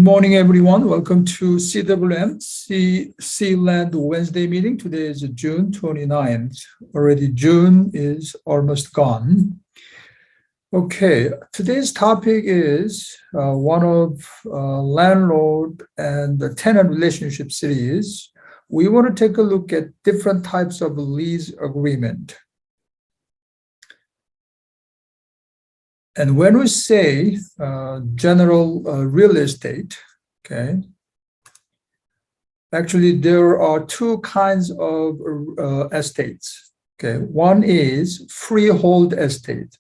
Good morning, everyone. Welcome to CWM, Land Wednesday meeting. Today is June 29th. Already June is almost gone. Okay, today's topic is one of landlord and the tenant relationship series. We want to take a look at different types of lease agreement. And when we say general real estate, okay, actually there are two kinds of estates. Okay, one is freehold estate,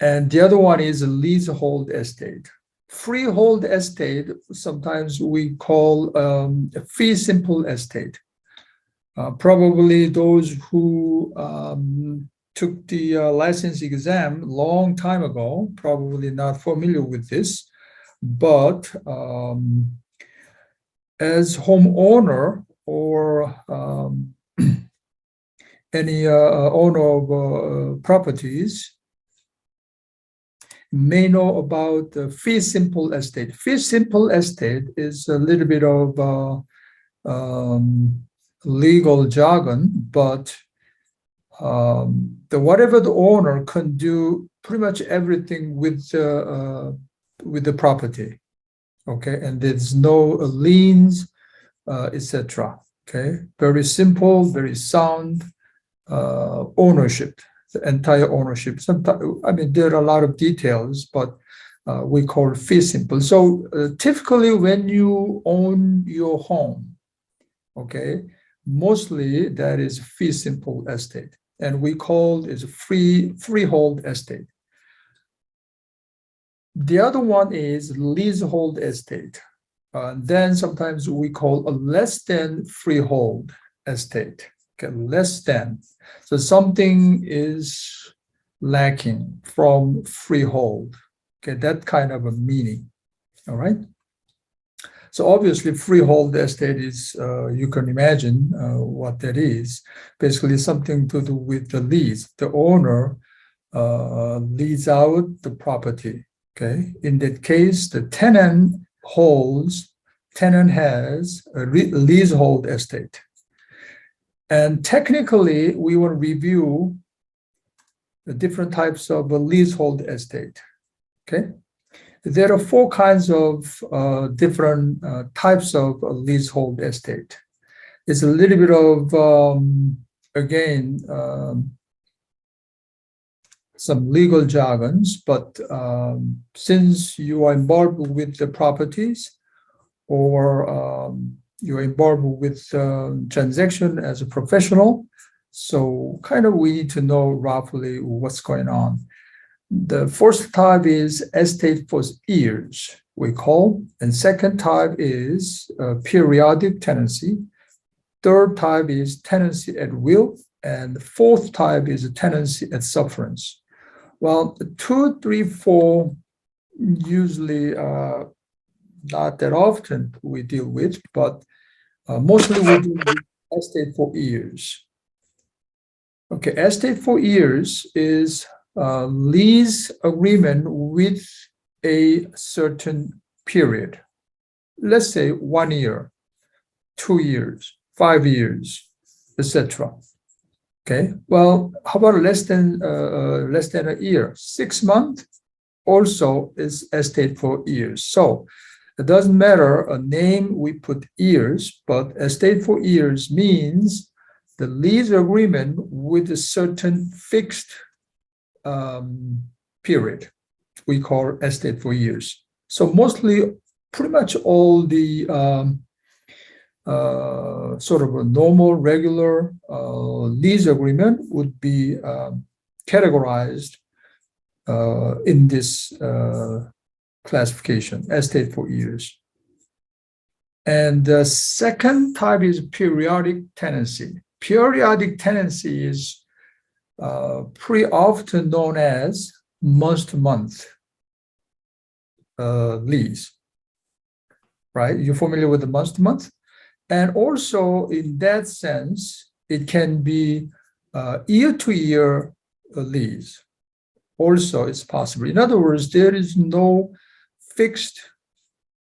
and the other one is a leasehold estate. Freehold estate, sometimes we call a fee simple estate. Probably those who took the license exam long time ago, probably not familiar with this, but as homeowner or any owner of properties may know about the fee simple estate. Fee simple estate is a little bit of legal jargon, but whatever the owner can do pretty much everything with the property, okay, and there's no liens, etc. Okay, very simple, very sound ownership, the entire ownership. Sometimes, I mean, there are a lot of details, but we call fee simple. So typically, when you own your home, okay, mostly that is fee simple estate. And we call it freehold estate. The other one is leasehold estate. Then sometimes we call a less than freehold estate. Okay, less than. So something is lacking from freehold. Okay, that kind of a meaning. All right. So obviously, freehold estate is, you can imagine what that is. Basically, something to do with the lease. The owner leases out the property. Okay. In that case, the tenant has a leasehold estate. And technically, we will review the different types of a leasehold estate. Okay. There are four kinds of different types of leasehold estate. It's a little bit of, again, some legal jargons, but since you are involved with the properties or you're involved with transaction as a professional, so kind of we need to know roughly what's going on. The first type is estate for years, we call, and second type is periodic tenancy. Third type is tenancy at will, and the fourth type is tenancy at sufferance. Well, 2, 3, 4 usually not that often we deal with, but mostly we deal with estate for years. Okay, estate for years is lease agreement with a certain period. Let's say 1 year, 2 years, 5 years, etc. Okay. Well, how about less than a year? 6 months also is estate for years. So it doesn't matter a name we put years, but estate for years means the lease agreement with a certain fixed period we call estate for years. So mostly pretty much all the sort of a normal regular lease agreement would be categorized in this classification, estate for years. And the second type is periodic tenancy. Periodic tenancy is pretty often known as month-to-month lease, right? You're familiar with the month-to-month? And also in that sense, it can be year-to-year lease. Also, it's possible. In other words, there is no fixed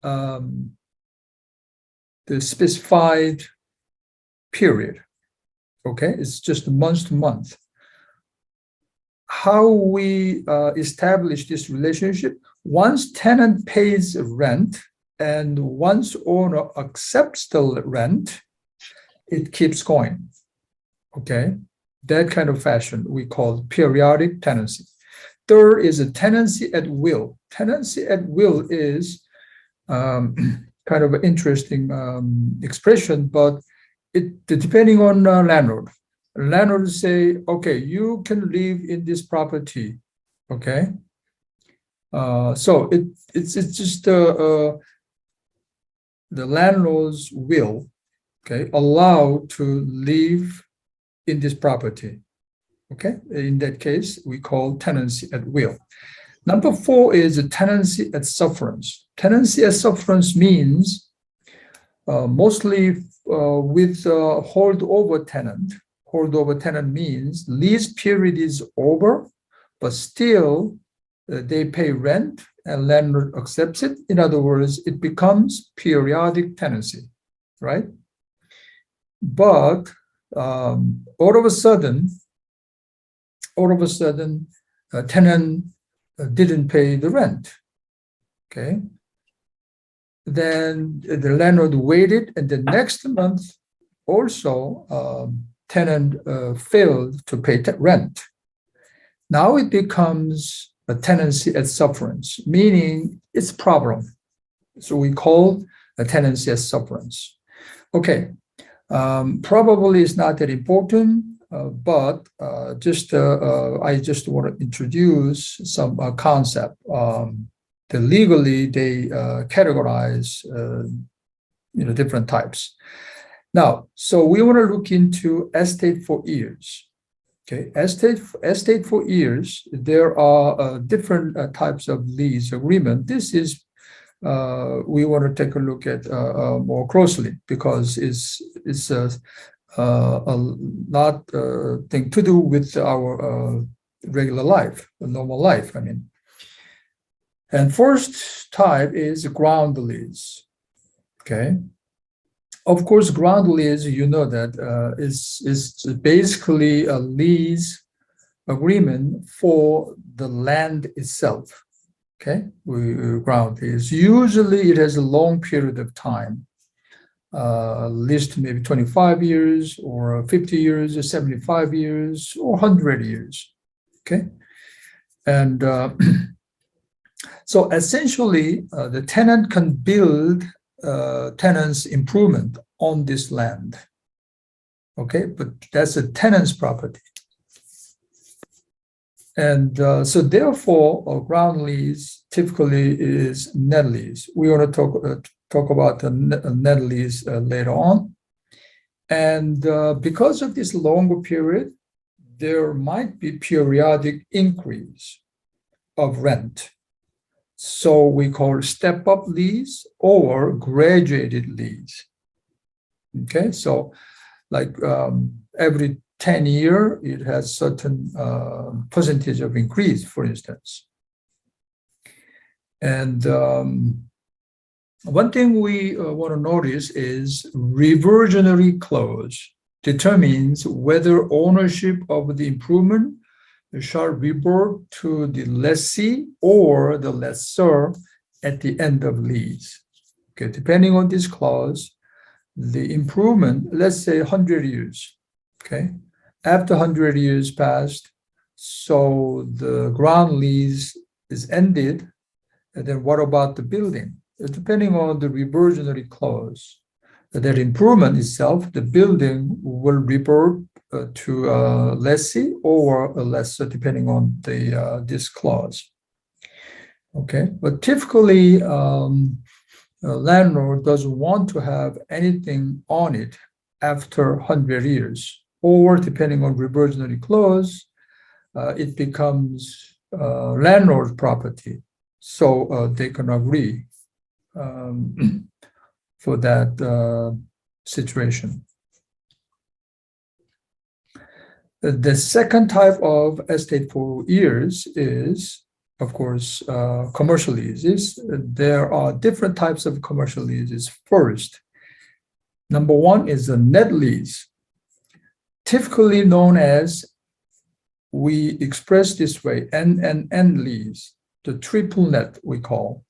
the specified period. Okay, it's just month to month. How we establish this relationship? Once tenant pays rent and once owner accepts the rent, it keeps going. Okay, that kind of fashion we call periodic tenancy. Third is a tenancy at will. Tenancy at will is kind of an interesting expression, but it depending on landlord. Landlords say, okay, you can live in this property. Okay, so it's just the landlord's will. Okay, allow to live in this property. Okay, in that case, we call tenancy at will. Number 4 is a tenancy at sufferance. Tenancy at sufferance means mostly with holdover tenant. Holdover tenant means lease period is over, but still they pay rent and landlord accepts it. In other words, it becomes periodic tenancy, right? But all of a sudden, a tenant didn't pay the rent. Okay. Then the landlord waited, and the next month also tenant failed to pay rent. Now it becomes a tenancy at sufferance, meaning it's a problem. So we call a tenancy at sufferance. Okay. Probably it's not that important, but I just want to introduce some concept. The legally they categorize different types. Now, so we want to look into estate for years. Okay, estate for years. There are different types of lease agreement. This is we want to take a look at more closely because it's a lot thing to do with our regular life, normal life. I mean, and first type is ground lease. Okay, of course, ground lease. You know that is basically a lease agreement for the land itself. Okay, ground lease. Usually, it has a long period of time. Least maybe 25 years or 50 years or 75 years or 100 years. Okay. And so essentially, the tenant can build tenant's improvement on this land. Okay, but that's a tenant's property. And so therefore, a ground lease typically is net lease. We want to talk about the net lease later on. And because of this longer period, there might be periodic increase of rent. So we call step-up lease or graduated lease. Okay, so like every 10 years, it has certain percentage of increase, for instance. And one thing we want to notice is reversionary clause determines whether ownership of the improvement shall revert to the lessee or the lessor at the end of lease. Okay, depending on this clause, the improvement, let's say 100 years, okay? After 100 years passed, so the ground lease is ended, and then what about the building? Depending on the reversionary clause, that improvement itself, the building will revert to a lessee or a lessor, depending on the this clause. Okay, but typically, a landlord doesn't want to have anything on it after 100 years, or depending on reversionary clause, it becomes landlord's property. So they can agree for that situation. The second type of estate for years is of course, commercial leases. There are different types of commercial leases. First, number one is a net lease, typically known as, we express this way, N lease, the triple net we call.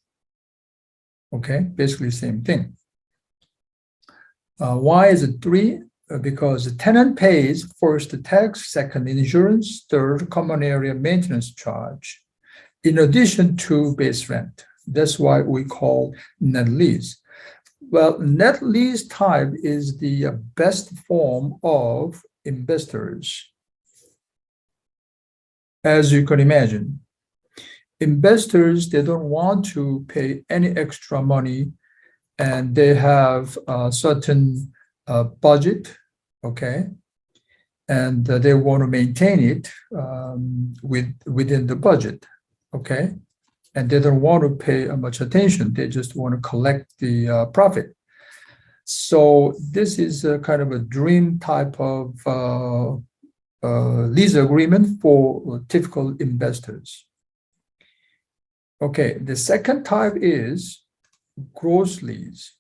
Okay, basically same thing. Why is it three? Because the tenant pays first the tax, second insurance, third common area maintenance charge, in addition to base rent. That's why we call net lease. Well, net lease type is the best form of investors. As you can imagine, investors, they don't want to pay any extra money, and they have a certain budget, okay? And they want to maintain it within the budget, okay? And they don't want to pay much attention. They just want to collect the profit. So this is a kind of a dream type of lease agreement for typical investors. Okay, the second type is gross lease.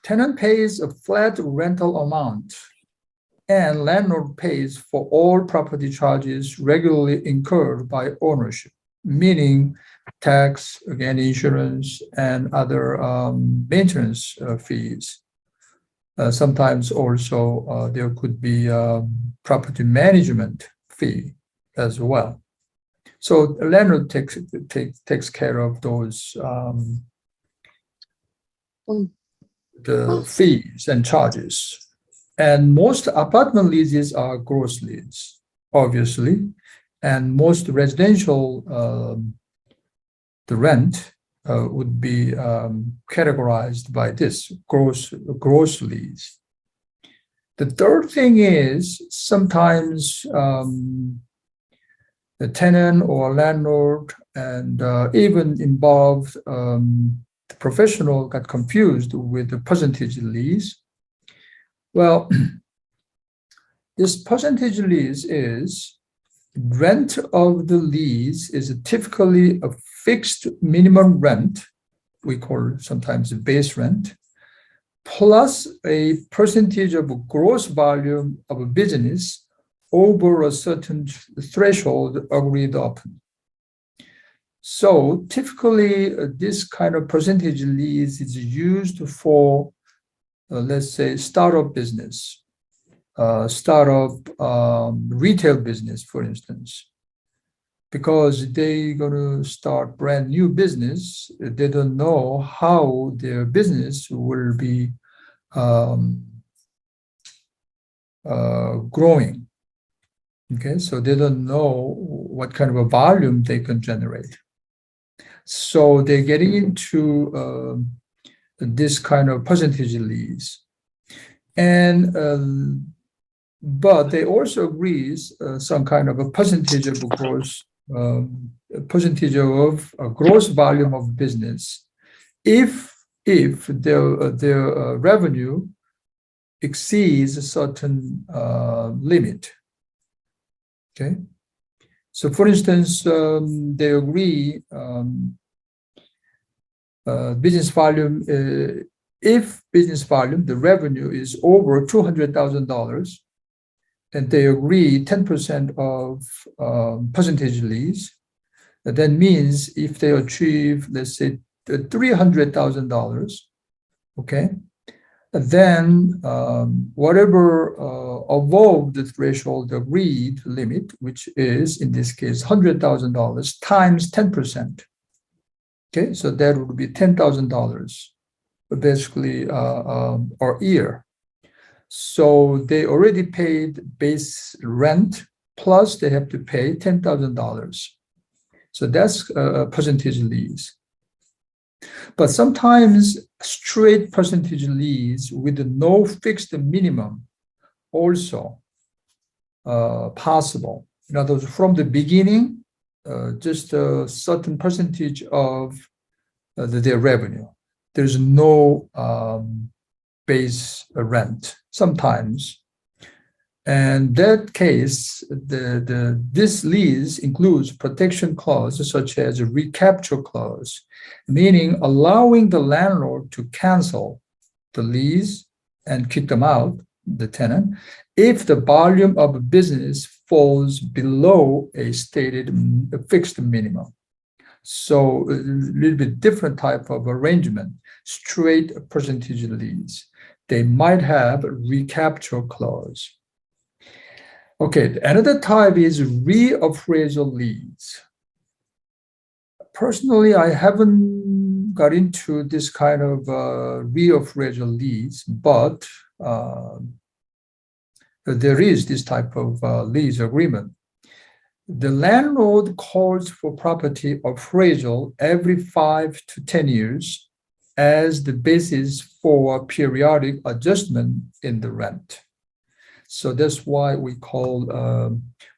Tenant pays a flat rental amount, and landlord pays for all property charges regularly incurred by ownership, meaning tax, again, insurance, and other maintenance fees. Sometimes also there could be property management fee as well. So the landlord takes care of those the fees and charges. And most apartment leases are gross leases, obviously, and most residential the rent would be categorized by this gross lease. The third thing is sometimes the tenant or landlord and even involved the professional got confused with the percentage lease. Well, this percentage lease is rent of the lease is typically a fixed minimum rent, we call it sometimes base rent, plus a percentage of gross volume of a business over a certain threshold agreed upon. So typically this kind of percentage lease is used for, let's say, startup business, retail business, for instance, because they're going to start brand new business. They don't know how their business will be growing. Okay, so they don't know what kind of a volume they can generate. So they're getting into this kind of percentage lease. And but they also agrees some kind of a percentage of gross gross volume of business if their revenue exceeds a certain limit. Okay, so for instance, they agree business volume, if business volume, the revenue is over $200,000, and they agree 10% of percentage lease. That means if they achieve, let's say, $300,000, okay, then whatever above the threshold agreed limit, which is in this case $100,000 times 10%. Okay, so that would be $10,000 basically a year. So they already paid base rent, plus they have to pay $10,000. So that's a percentage lease. But sometimes straight percentage lease with no fixed minimum also possible. In other words, from the beginning, just a certain percentage of their revenue. There's no base rent sometimes. And that case, this lease includes protection clauses such as a recapture clause, meaning allowing the landlord to cancel the lease and kick them out, the tenant, if the volume of business falls below a stated fixed minimum. So a little bit different type of arrangement, straight percentage lease. They might have a recapture clause. Okay, another type is reappraisal leads. Personally, I haven't got into this kind of reappraisal leads, but there is this type of lease agreement. The landlord calls for property appraisal every 5 to 10 years as the basis for periodic adjustment in the rent. So that's why we call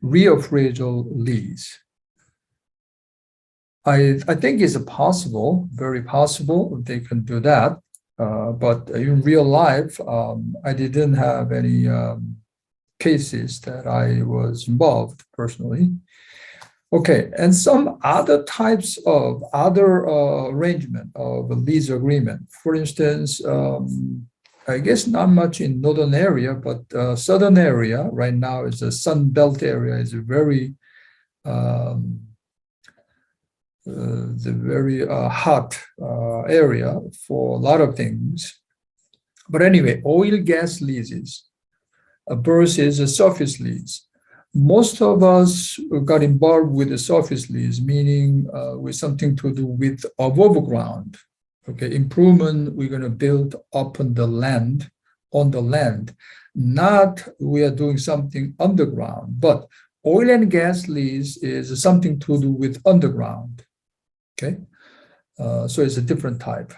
reappraisal lease. I think it's possible, very possible, they can do that. But in real life, I didn't have any cases that I was involved personally. Okay, and some other types of other arrangement of a lease agreement. For instance, I guess not much in northern area, but southern area right now is a Sun Belt area, is a very hot area for a lot of things. But anyway, oil gas leases versus a surface lease. Most of us got involved with the surface lease, meaning with something to do with above ground. Okay, improvement we're going to build up on the land, not we are doing something underground, but oil and gas lease is something to do with underground. Okay, so it's a different type,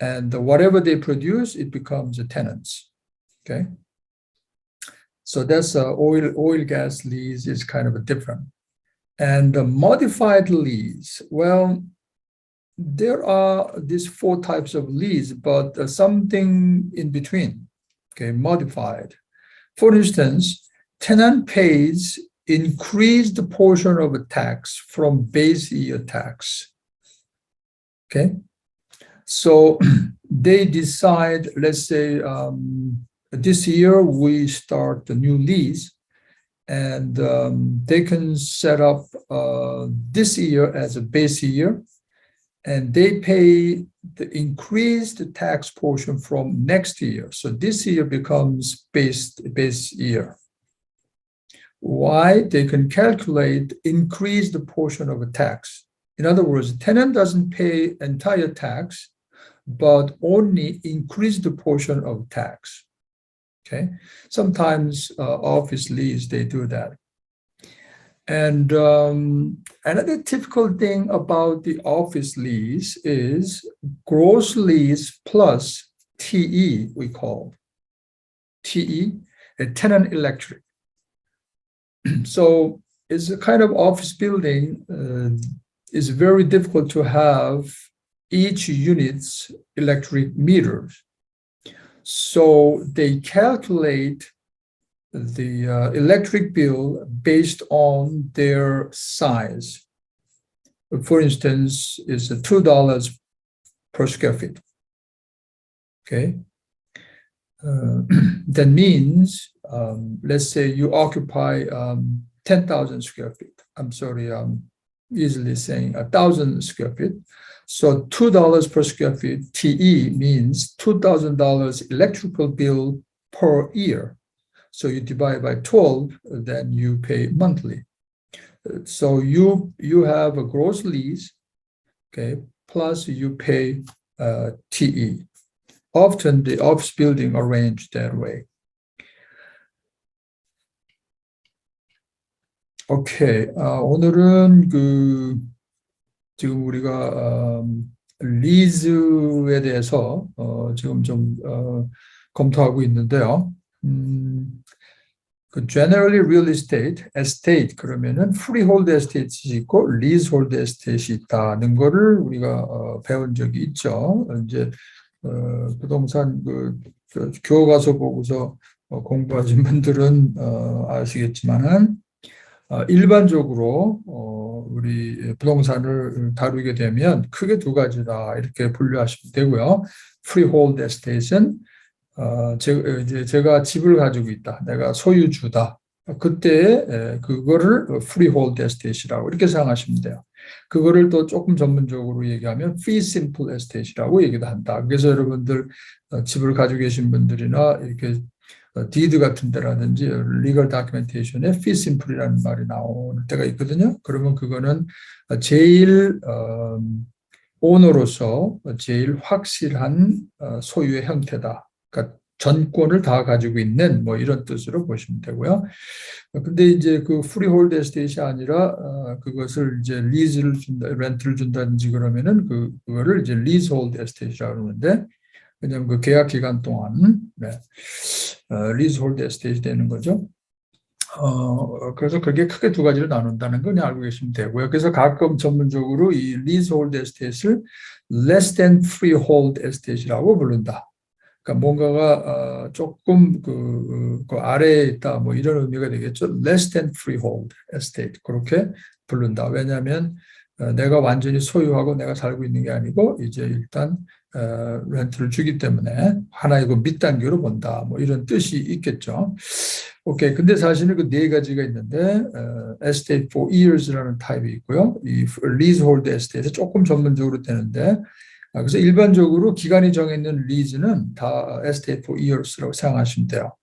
and whatever they produce, it becomes a tenants. Okay, so that's oil gas lease is kind of a different, and the modified lease. Well, there are these 4 types of lease, but something in between. Okay, modified. For instance, tenant pays increased portion of a tax from base year tax. Okay, so they decide, let's say this year we start a new lease, and they can set up this year as a base year, and they pay the increased tax portion from next year. So this year becomes base year. Why? They can calculate increased portion of a tax. In other words, the tenant doesn't pay entire tax, but only increased portion of tax. Okay, sometimes office lease, they do that. And another typical thing about the office lease is gross lease plus TE, we call TE, a tenant electric. So it's a kind of office building. It's very difficult to have each unit's electric meters. So they calculate the electric bill based on their size. For instance, is $2 per square feet. Okay, that means let's say you occupy 10,000 square feet. I'm sorry, I'm easily saying 1,000 square feet. So $2 per square feet, TE means $2,000 electrical bill per year. So you divide by 12, then you pay monthly. So you have a gross lease, okay, plus you pay TE. Often the office building arranged that way. 오케이. 오늘은 지금 우리가 리즈에 대해서 지금 좀 검토하고 있는데요. generally real estate 그러면은 freehold estate이 있고 leasehold estate이 있다는 거를 우리가 배운 적이 있죠. 이제 부동산 교과서 보고서 공부하신 분들은 아시겠지만은 일반적으로 우리 부동산을 다루게 되면 크게 두 가지다 이렇게 분류하시면 되고요. Freehold estate은 제가 집을 가지고 있다, 내가 소유주다. 그때 그거를 freehold estate이라고 이렇게 생각하시면 돼요. 그거를 또 조금 전문적으로 얘기하면 fee simple estate이라고 얘기도 한다. 그래서 여러분들 집을 가지고 계신 분들이나 이렇게 디드 같은 데라든지 리걸 다큐멘테이션에 fee simple이라는 말이 나오는 때가 있거든요. 그러면 그거는 제일 오너로서 제일 확실한 소유의 형태다. 그러니까 전권을 다 가지고 있는 뭐 이런 뜻으로 보시면 되고요. 근데 이제 그 프리홀드 에스테이트가 아니라 그것을 이제 리즈를 준다, 렌트를 준다든지 그러면은 그거를 이제 리즈홀드 에스테이트라고 그러는데, 왜냐하면 그 계약 기간 동안 리즈홀드 에스테이트 되는 거죠. 그래서 그게 크게 두 가지로 나눈다는 걸 그냥 알고 계시면 되고요. 그래서 가끔 전문적으로 이 leasehold estate을 less than freehold estate이라고 부른다. 그러니까 뭔가가 조금 그 아래에 있다, 뭐 이런 의미가 되겠죠. less than freehold estate 그렇게 부른다. 왜냐하면 내가 완전히 소유하고 내가 살고 있는 게 아니고 이제 일단 렌트를 주기 때문에 하나의 그 밑단계로 본다. 뭐 이런 뜻이 있겠죠. 오케이. 근데 사실은 그 네 가지가 있는데, estate for years라는 타입이 있고요. 이 leasehold estate에 조금 전문적으로 되는데, 그래서 일반적으로 기간이 정해있는 리즈는 다 estate for years라고 생각하시면 돼요.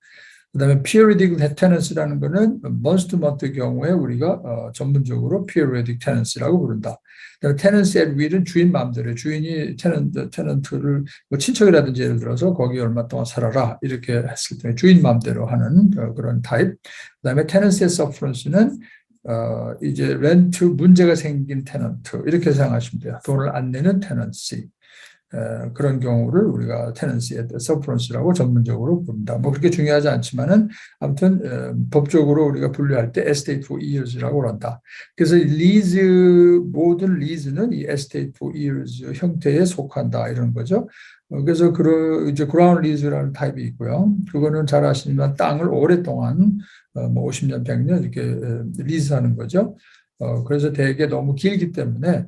그다음에 periodic tenancy라는 거는 month to month의 경우에 우리가 전문적으로 periodic tenancy라고 부른다. tenancy at will은 주인 마음대로, 주인이 테넌트를 뭐 친척이라든지 예를 들어서 거기 얼마 동안 살아라 이렇게 했을 때 주인 마음대로 하는 그런 타입. 그다음에 tenancy at sufferance는 이제 렌트 문제가 생긴 테넌트 이렇게 생각하시면 돼요. 돈을 안 내는 테넌시. 그런 경우를 우리가 tenancy at sufferance라고 전문적으로 부른다. 뭐 그렇게 중요하지 않지만은 아무튼 법적으로 우리가 분류할 때 estate for years라고 한다. 그래서 모든 리즈는 이 estate for years 형태에 속한다 이런 거죠. 그래서 이제 ground lease라는 타입이 있고요. 그거는 잘 아시지만 땅을 오랫동안 뭐 50년, 100년 이렇게 리즈하는 거죠. 그래서 대개 너무 길기 때문에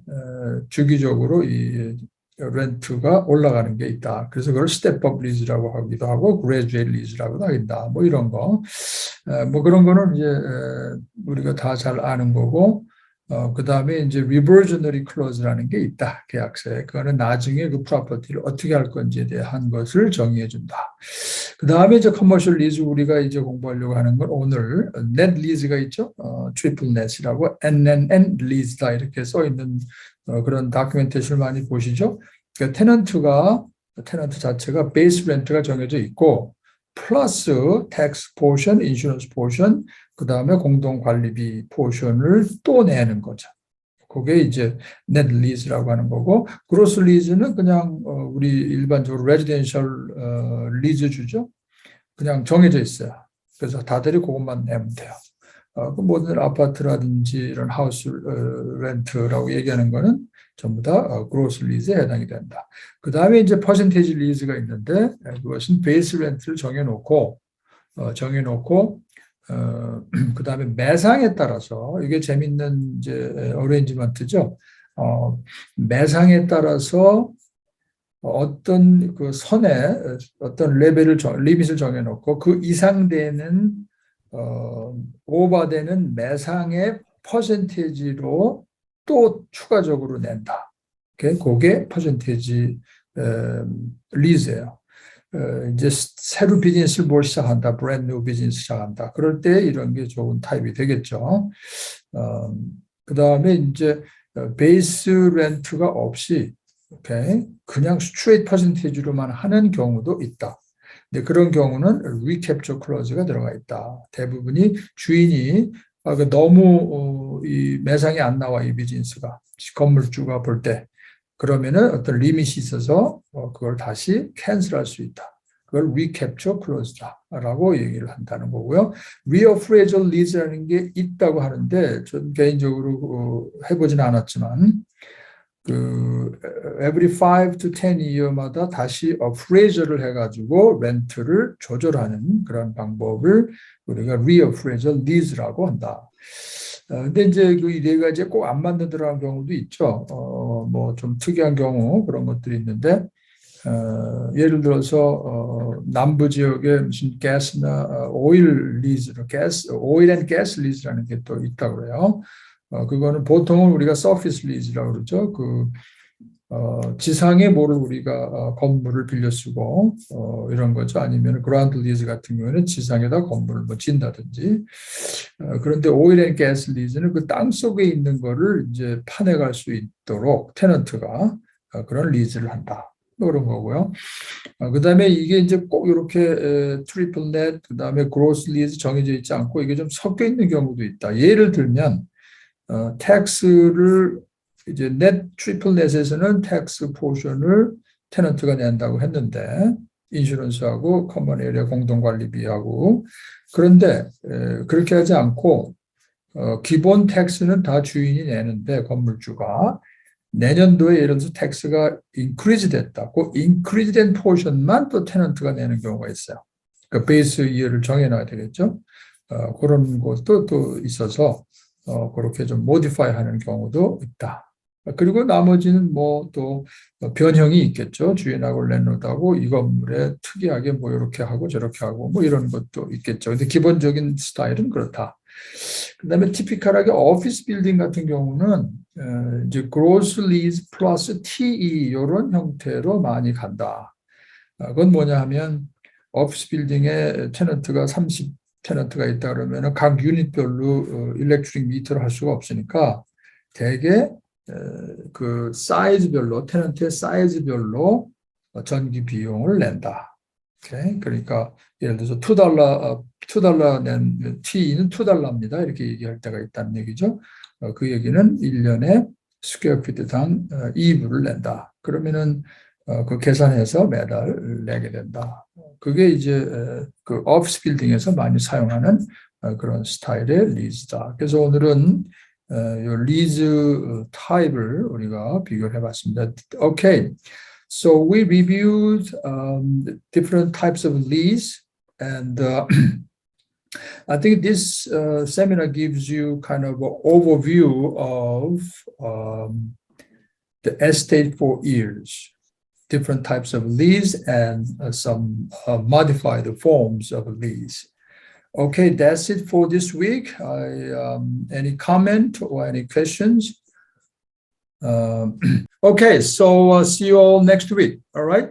주기적으로 이 렌트가 올라가는 게 있다. 그래서 그걸 스텝업 리즈라고 하기도 하고 그레듀에이트 리즈라고도 하긴다. 뭐 이런 거. 뭐 그런 거는 이제 우리가 다 잘 아는 거고, 그 다음에 이제 reversionary clause라는 게 있다. 계약서에. 그거는 나중에 그 프로퍼티를 어떻게 할 건지에 대한 것을 정의해 준다. 그 다음에 이제 commercial lease 우리가 이제 공부하려고 하는 건 오늘 net lease가 있죠. triple net이라고 NNN lease다 이렇게 써 있는 그런 다큐멘테이션을 많이 보시죠. 그러니까 테넌트 자체가 베이스 렌트가 정해져 있고 플러스 텍스 포션, 인슈런스 포션, 그 다음에 공동관리비 포션을 또 내는 거죠. 그게 이제 net lease라고 하는 거고, gross lease는 그냥 우리 일반적으로 레지덴셜 리즈 주죠. 그냥 정해져 있어요. 그래서 다들 그것만 내면 돼요. 그 모든 아파트라든지 이런 하우스 렌트라고 얘기하는 거는 전부 다 그로스 리즈에 해당이 된다. 그 다음에 이제 퍼센테이지 리즈가 있는데 그것은 베이스 렌트를 정해놓고 그 다음에 매상에 따라서 이게 재밌는 이제 어레인지먼트죠. 매상에 따라서 어떤 그 선에 어떤 리밋을 정해놓고 그 이상 되는 오버되는 매상의 퍼센테이지로 또 추가적으로 낸다. 그게 퍼센테이지 리즈예요. 이제 새로 비즈니스를 뭘 시작한다, 브랜드 뉴 비즈니스 시작한다. 그럴 때 이런 게 좋은 타입이 되겠죠. 그 다음에 이제 베이스 렌트가 없이 그냥 스트레이트 퍼센테이지로만 하는 경우도 있다. 근데 그런 경우는 리캡처 클로즈가 들어가 있다. 대부분이 주인이 너무 이 매상이 안 나와 이 비즈니스가 건물주가 볼 때 그러면은 어떤 리밋이 있어서 그걸 다시 캔슬할 수 있다. 그걸 리캡처 클로즈다라고 얘기를 한다는 거고요. Re-Appraisal Leads라는 게 있다고 하는데 전 개인적으로 해보지는 않았지만 every 5 to 10 year마다 다시 appraisal을 해가지고 렌트를 조절하는 그런 방법을 우리가 Re-Appraisal Leads라고 한다. 근데 이제 그 네 가지에 꼭 안 맞는 들어간 경우도 있죠. 뭐 좀 특이한 경우 그런 것들이 있는데, 예를 들어서 남부 지역에 무슨 가스나 오일 리즈, 오일 앤 가스 리즈라는 게 또 있다고 그래요. 그거는 보통은 우리가 서피스 리즈라고 그러죠. 지상에 뭐를 우리가 건물을 빌려 쓰고 이런 거죠. 아니면 그라운드 리즈 같은 경우에는 지상에다 건물을 뭐 진다든지. 그런데 오일 앤 가스 리즈는 그 땅 속에 있는 거를 이제 파내갈 수 있도록 테넌트가 그런 리즈를 한다. 그런 거고요. 그다음에 이게 이제 꼭 이렇게 트리플 넷, 그다음에 그로스 리즈 정해져 있지 않고 이게 좀 섞여 있는 경우도 있다. 예를 들면 텍스를 이제 넷 트리플 넷에서는 텍스 포션을 테넌트가 낸다고 했는데 인슈런스하고 커먼 에리아 공동관리비하고, 그런데 그렇게 하지 않고 기본 텍스는 다 주인이 내는데 건물주가 내년도에 예를 들어서 텍스가 인크리즈 됐다. 그 인크리즈 된 포션만 또 테넌트가 내는 경우가 있어요. 그 베이스 이어를 정해놔야 되겠죠. 그런 것도 또 있어서 그렇게 좀 모디파이 하는 경우도 있다. 그리고 나머지는 뭐 또 변형이 있겠죠. 주인하고 랜로드하고 이 건물에 특이하게 뭐 이렇게 하고 저렇게 하고 뭐 이런 것도 있겠죠. 근데 기본적인 스타일은 그렇다. 그다음에 티피컬하게 오피스 빌딩 같은 경우는 이제 gross lease 플러스 TE 이런 형태로 많이 간다. 그건 뭐냐 하면 오피스 빌딩에 테넌트가 30 테넌트가 있다 그러면 각 유닛별로 일렉트릭 미터를 할 수가 없으니까 대개 그 사이즈별로 테넌트의 사이즈별로 전기 비용을 낸다. 오케이? 그러니까 예를 들어서 $2 낸 T는 $2입니다. 이렇게 얘기할 때가 있다는 얘기죠. 그 얘기는 1년에 스퀘어 피트당 2불을 낸다. 그러면은 그 계산해서 매달 내게 된다. 그게 이제 그 오피스 빌딩에서 많이 사용하는 그런 스타일의 리즈다. 그래서 오늘은 이 리즈 타입을 우리가 비교를 해봤습니다. Okay, so we reviewed different types of lease, and I think this seminar gives you kind of an overview of the estate for years, different types of lease, and some modified forms of lease. Okay, that's it for this week. Any comment or any questions? Okay, so see you all next week. All right.